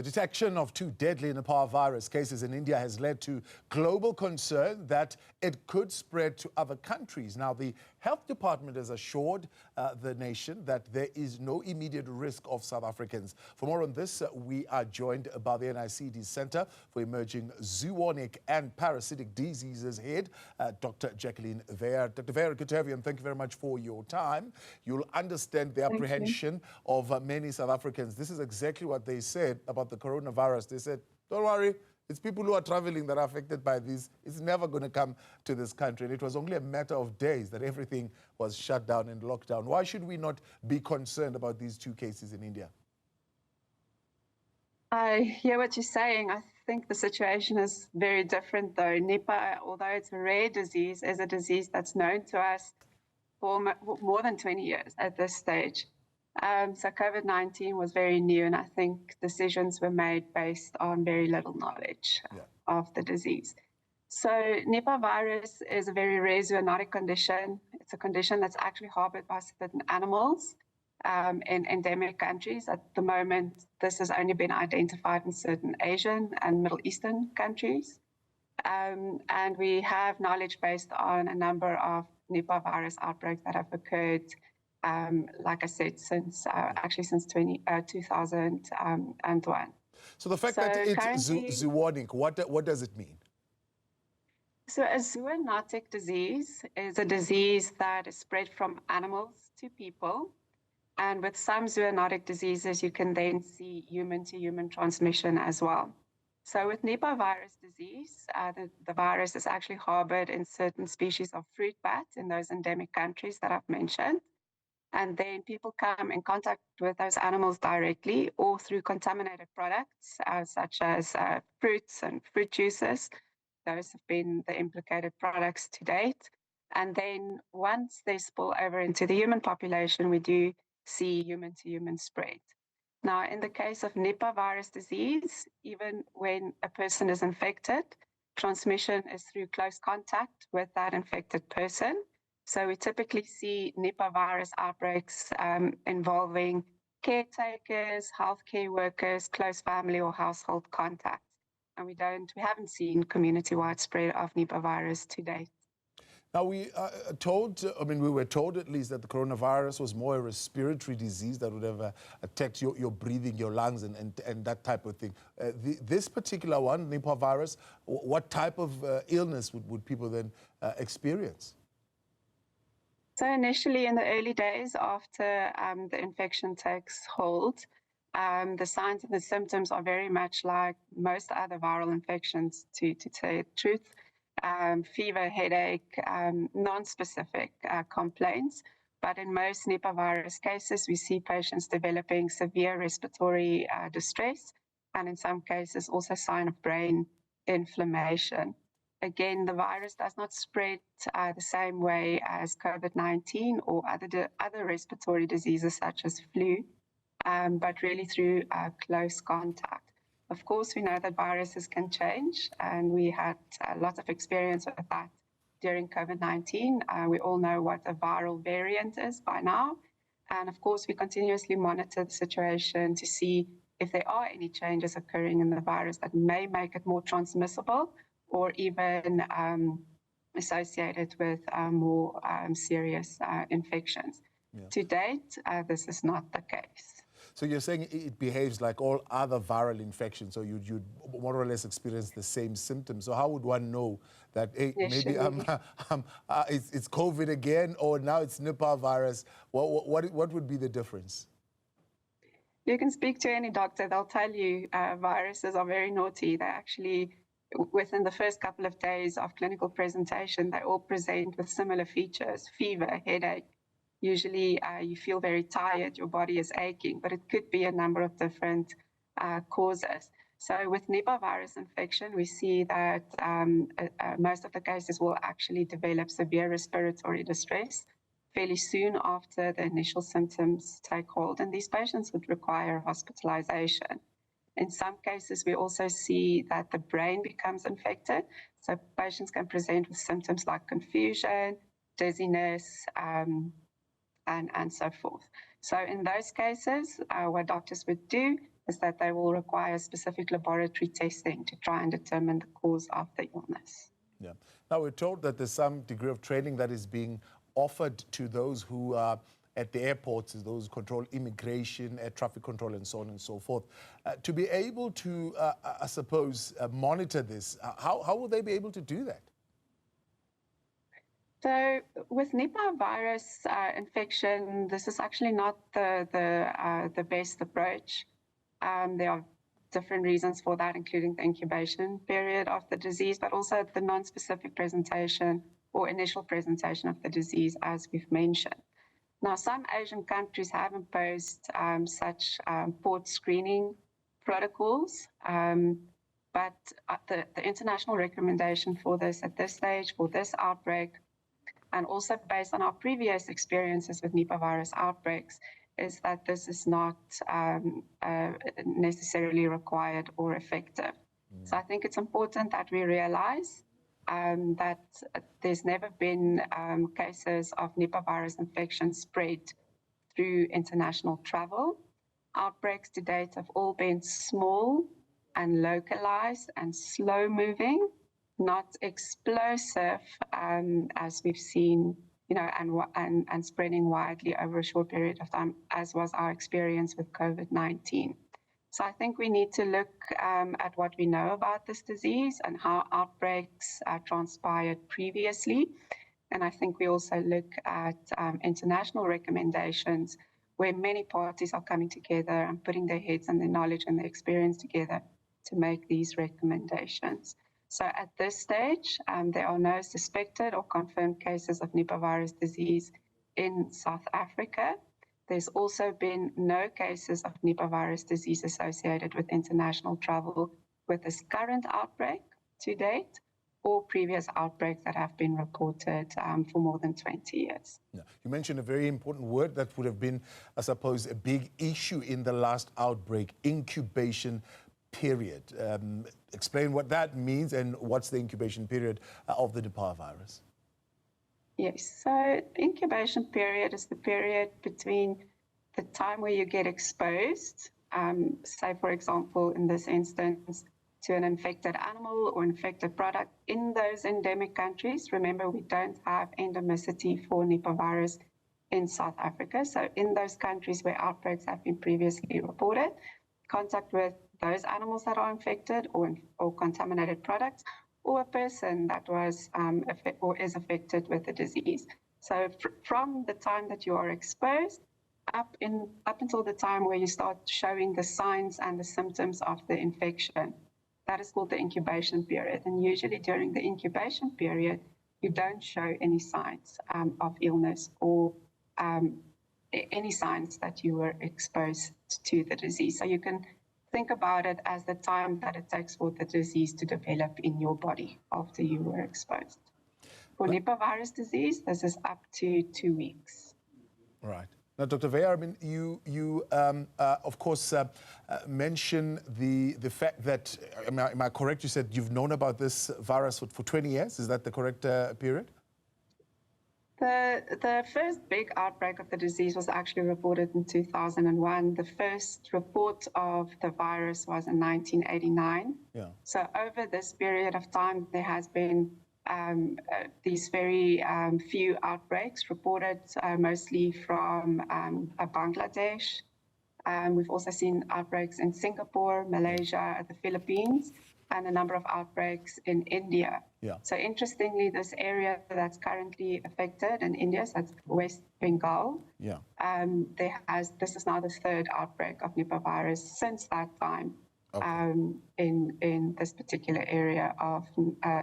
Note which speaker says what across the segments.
Speaker 1: The detection of 2 deadly Nipah virus cases in India has led to global concern that it could spread to other countries. Now, the Health Department has assured the nation that there is no immediate risk of South Africans. For more on this, we are joined by the NICD Center for Emerging Zoonotic and Parasitic Diseases head, Dr. Jacqueline Weyer. Dr. Weyer, good to have you, and thank you very much for your time. You'll understand the apprehension of many South Africans. This is exactly what they said about the coronavirus. They said, don't worry, it's people who are traveling that are affected by this. It's never going to come to this country. And it was only a matter of days that everything was shut down and locked down. Why should we not be concerned about these 2 cases in India?
Speaker 2: I hear what you're saying. I think the situation is very different, though. Nipah, although it's a rare disease, is a disease that's known to us for more than 20 years at this stage. So COVID-19 was very new, and I think decisions were made based on very little knowledge of the disease. So Nipah virus is a very rare zoonotic condition. It's a condition that's actually harbored by certain animals in endemic countries. At the moment, this has only been identified in certain Asian and Middle Eastern countries. And we have knowledge based on a number of Nipah virus outbreaks that have occurred, like I said, since actually since 2001.
Speaker 1: So the fact that it's zoonotic, what does it mean?
Speaker 2: So a zoonotic disease is a disease that is spread from animals to people. And with some zoonotic diseases, you can then see human-to-human transmission as well. So with Nipah virus disease, the virus is actually harbored in certain species of fruit bats in those endemic countries that I've mentioned. And then people come in contact with those animals directly or through contaminated products, such as fruits and fruit juices. Those have been the implicated products to date. And then once they spill over into the human population, we do see human-to-human spread. Now, in the case of Nipah virus disease, even when a person is infected, transmission is through close contact with that infected person. So we typically see Nipah virus outbreaks involving caretakers, healthcare workers, close family or household contacts. And we haven't seen community-wide spread of Nipah virus to date.
Speaker 1: Now, we were told at least that the coronavirus was more a respiratory disease that would have attacked your breathing, your lungs, and that type of thing. This particular one, Nipah virus, what type of illness would people then experience?
Speaker 2: So initially, in the early days after the infection takes hold, the signs and the symptoms are very much like most other viral infections, to tell you the truth. Fever, headache, non-specific complaints. But in most Nipah virus cases, we see patients developing severe respiratory distress, and in some cases also sign of brain inflammation. Again, the virus does not spread the same way as COVID-19 or other respiratory diseases such as flu, but really through close contact. Of course, we know that viruses can change, and we had lots of experience with that during COVID-19. We all know what a viral variant is by now. And of course, we continuously monitor the situation to see if there are any changes occurring in the virus that may make it more transmissible or even associated with more serious infections. Yeah. To date, this is not the case.
Speaker 1: So you're saying it behaves like all other viral infections, so you'd more or less experience the same symptoms. So how would one know that, hey, maybe it's COVID again, or now it's Nipah virus? What would be the difference?
Speaker 2: You can speak to any doctor. They'll tell you viruses are very naughty. They actually, within the first couple of days of clinical presentation, they all present with similar features: fever, headache. Usually you feel very tired, your body is aching, but it could be a number of different causes. So with Nipah virus infection, we see that most of the cases will actually develop severe respiratory distress fairly soon after the initial symptoms take hold, and these patients would require hospitalization. In some cases, we also see that the brain becomes infected, so patients can present with symptoms like confusion, dizziness, and so forth. So in those cases, what doctors would do is that they will require specific laboratory testing to try and determine the cause of the illness.
Speaker 1: Yeah. Now, we're told that there's some degree of training that is being offered to those who are at the airports, those who control immigration, air traffic control, and so on and so forth. To be able to, I suppose, monitor this, how will they be able to do that?
Speaker 2: So with Nipah virus infection, this is actually not the best approach. There are different reasons for that, including the incubation period of the disease, but also the non-specific presentation or initial presentation of the disease, as we've mentioned. Now, some Asian countries have imposed such port screening protocols, but the international recommendation for this at this stage, for this outbreak, and also based on our previous experiences with Nipah virus outbreaks, is that this is not necessarily required or effective. So I think it's important that we realize that there's never been cases of Nipah virus infection spread through international travel. Outbreaks to date have all been small and localized and slow moving, not explosive as we've seen, and spreading widely over a short period of time, as was our experience with COVID-19. So I think we need to look at what we know about this disease and how outbreaks transpired previously. And I think we also look at international recommendations where many parties are coming together and putting their heads and their knowledge and their experience together to make these recommendations. So at this stage, there are no suspected or confirmed cases of Nipah virus disease in South Africa. There's also been no cases of Nipah virus disease associated with international travel with this current outbreak to date, or previous outbreaks that have been reported for more than 20 years.
Speaker 1: Yeah. You mentioned a very important word that would have been, I suppose, a big issue in the last outbreak: incubation period. Explain what that means and what's the incubation period of the Nipah virus.
Speaker 2: Yes, so the incubation period is the period between the time where you get exposed, say, for example, in this instance, to an infected animal or infected product in those endemic countries. Remember, we don't have endemicity for Nipah virus in South Africa. So in those countries where outbreaks have been previously reported, contact with those animals that are infected or contaminated products, or a person that was or is affected with the disease. So from the time that you are exposed up until the time where you start showing the signs and the symptoms of the infection, that is called the incubation period. And usually during the incubation period, you don't show any signs of illness or any signs that you were exposed to the disease. So you can think about it as the time that it takes for the disease to develop in your body after you were exposed. For Nipah virus disease, this is up to 2 weeks.
Speaker 1: Right. Now, Dr. Weyer, I mean, you of course, mention the fact that, am I correct? You said you've known about this virus for 20 years. Is that the correct period?
Speaker 2: The first big outbreak of the disease was actually reported in 2001. The first report of the virus was in 1989.
Speaker 1: Yeah.
Speaker 2: So over this period of time, there has been these very few outbreaks reported, mostly from Bangladesh. We've also seen outbreaks in Singapore, Malaysia, the Philippines, and a number of outbreaks in India.
Speaker 1: Yeah.
Speaker 2: So interestingly, this area that's currently affected in India, so that's West Bengal,
Speaker 1: Yeah.
Speaker 2: This is now the third outbreak of Nipah virus since that time.
Speaker 1: Okay.
Speaker 2: In this particular area of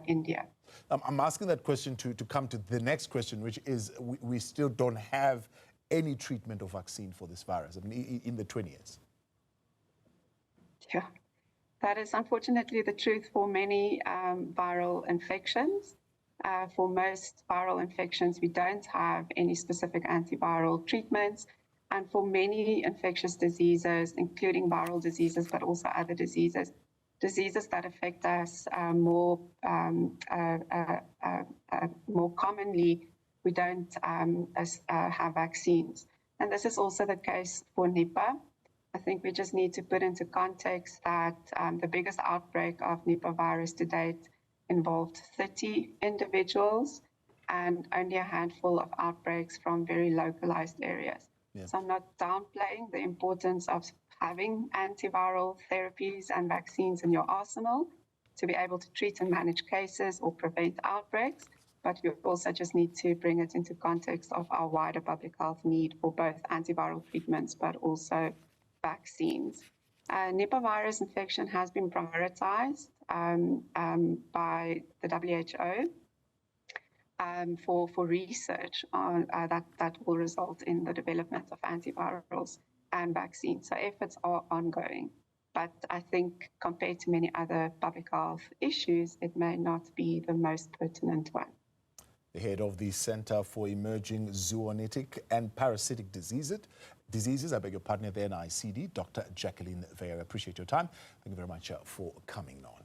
Speaker 2: India.
Speaker 1: I'm asking that question to come to the next question, which is we still don't have any treatment or vaccine for this virus, I mean, in the 20 years.
Speaker 2: Yeah, that is unfortunately the truth for many viral infections. For most viral infections, we don't have any specific antiviral treatments. And for many infectious diseases, including viral diseases, but also other diseases that affect us more commonly, we don't have vaccines. And this is also the case for Nipah. I think we just need to put into context that the biggest outbreak of Nipah virus to date involved 30 individuals and only a handful of outbreaks from very localized areas. Yeah. So I'm not downplaying the importance of having antiviral therapies and vaccines in your arsenal to be able to treat and manage cases or prevent outbreaks, but you also just need to bring it into context of our wider public health need for both antiviral treatments, but also vaccines. Nipah virus infection has been prioritized by the WHO for research that will result in the development of antivirals and vaccines. So efforts are ongoing. But I think compared to many other public health issues, it may not be the most pertinent one.
Speaker 1: The head of the Center for Emerging Zoonotic and Parasitic Diseases, I beg your pardon, at the NICD, Dr. Jacqueline Weyer. I appreciate your time. Thank you very much for coming on.